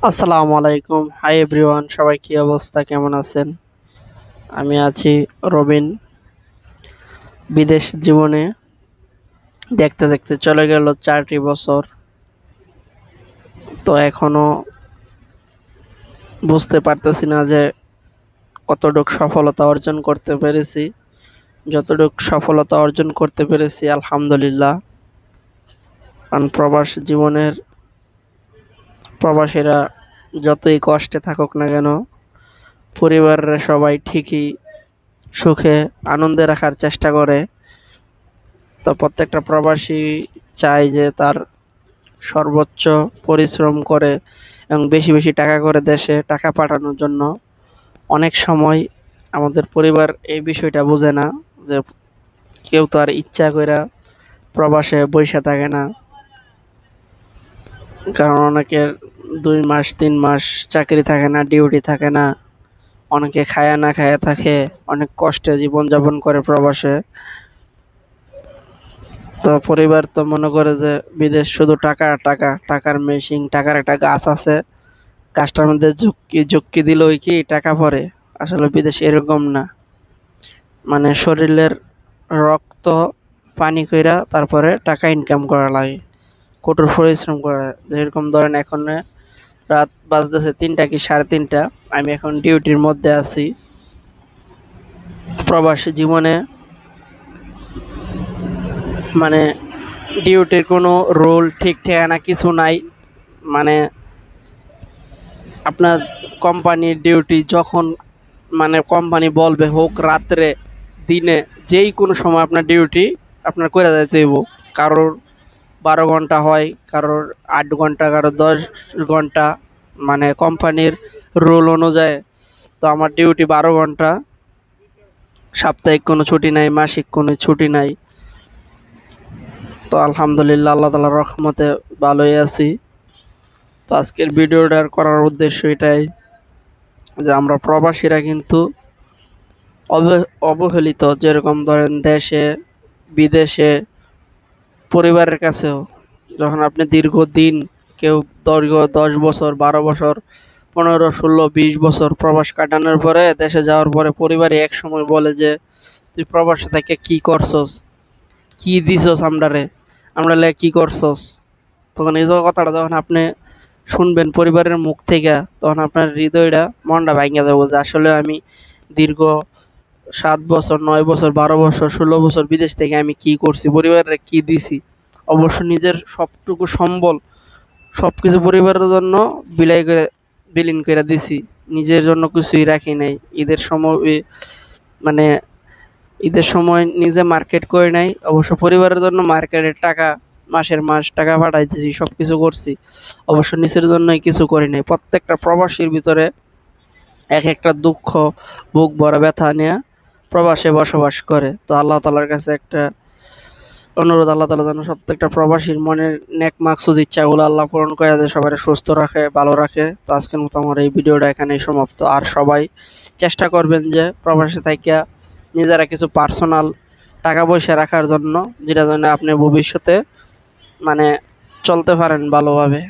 আসসালামু আলাইকুম। Hi everyone, সবাই কি অবস্থা, কেমন আছেন? আমি আছি রবিন। বিদেশ জীবনে দেখতে দেখতে চলে গেল 4টি বছর। তো এখনো বুঝতে পারতেছি না যে কতটুকু সফলতা অর্জন করতে পেরেছি। যতটুকু সফলতা অর্জন করতে পেরেছি আলহামদুলিল্লাহ। কারণ প্রবাসীরা যতই কষ্টে থাকুক না কেন, পরিবারের সবাই ঠিকই সুখে আনন্দে রাখার চেষ্টা করে। তো প্রত্যেকটা প্রবাসী চায় যে তার সর্বোচ্চ পরিশ্রম করে এবং বেশি বেশি টাকা করে দেশে টাকা পাঠানোর জন্য। অনেক সময় আমাদের পরিবার এই বিষয়টা বোঝে না যে কেউ তো আর ইচ্ছা কইরা প্রবাসে বইসা থাকে না। কারণ অনেকের 2 মাস 3 মাস চাকরি থাকে না, ডিউটি থাকে না, অনেকে খায়া না খায়া থাকে, অনেক কষ্টে জীবনযাপন করে প্রবাসে। তো পরিবার তো মনে করে যে বিদেশ শুধু টাকা টাকা, টাকার মেশিন, টাকার একটা গাছ আছে, গাছটার মধ্যে ঝুঁকি ঝুঁকি দিলেই কি টাকা পড়ে। আসলে বিদেশ এরকম না। মানে শরীরের রক্ত পানি কইরা তারপরে টাকা ইনকাম করা লাগে, কঠোর পরিশ্রম করা। যেরকম ধরেন এখন রাত বাজতেছে 3টা কি 3:30, আমি এখন ডিউটির মধ্যে আছি। প্রবাসী জীবনে মানে ডিউটির কোনো রুল ঠিক ঠিকানা কিছু নাই। মানে আপনার কোম্পানির ডিউটি যখন, মানে কোম্পানি বলবে, হোক রাত্রে দিনে, যেই কোনো সময় আপনার ডিউটি আপনার করে যাইতে হইব। কারোর 12 ঘন্টা হয়, কারোর 8 ঘন্টা, কারোর 10 ঘন্টা, মানে কোম্পানির রুল অনুযায়ী। তো আমার ডিউটি 12 ঘন্টা, সাপ্তাহিক কোনো ছুটি নাই, মাসিক কোনো ছুটি নাই। তো আলহামদুলিল্লাহ, আল্লাহ তাআলার রহমতে ভালোই আছি। তো আজকের ভিডিওটার করার উদ্দেশ্য এটাই যে আমরা প্রবাসীরা কিন্তু অবহেলিত। যেরকম ধরেন দেশে বিদেশে পরিবারের কাছেও, যখন আপনি দীর্ঘদিন, কেউ দীর্ঘ 10 বছর, 12 বছর, 15, 16, 20 বছর প্রবাস কাটানোর পরে দেশে যাওয়ার পরে পরিবারে এক সময় বলে যে তুই প্রবাসে থেকে কি করছস, কি দিছস আমরারে, আমরা লে কি করছস। তখন এই যে কথাটা যখন আপনি শুনবেন পরিবারের মুখ থেকে, তখন আপনার হৃদয়টা, মনটা ভাঙিয়া যাবো যে আসলে আমি দীর্ঘ 7 বছর, 9 বছর, 12 বছর, 16 বছর বিদেশ থেকে আমি কি করছি, পরিবারের কি দিছি। অবশ্য নিজের সবটুকু সম্বল সবকিছু পরিবারের জন্য বিলীন করে দিছি, নিজের জন্য কিছুই রাখি নাই। ঈদের সময় মানে ঈদের সময় নিজে মার্কেট করে নাই, অবশ্য পরিবারের জন্য মার্কেটের টাকা, মাসের মাস টাকা পাঠাইতেছি, সবকিছু করছি। অবশ্য নিজের জন্যই কিছু করি নাই। প্রত্যেকটা প্রবাসীর ভিতরে এক একটা দুঃখ, বুক ভরা ব্যথা নিয়ে প্রবাসে বসবাস করে। তো আল্লাহ তাআলার কাছে একটা অনুরোধ, আল্লাহ তাআলা যেন প্রত্যেকটা প্রবাসীর মনের নেক মাকসুদ ইচ্ছাগুলো আল্লাহ পূরণ করে দেয়, সবাই সুস্থ রাখে, ভালো রাখে। তো আজকের মতো আমার এই ভিডিওটা এখানেই সমাপ্ত। আর সবাই চেষ্টা করবেন যে প্রবাসে থাইকা নিজেরা কিছু পার্সোনাল টাকা পয়সা রাখার জন্য, যেটা জন্য আপনি ভবিষ্যতে মানে চলতে পারেন ভালোভাবে।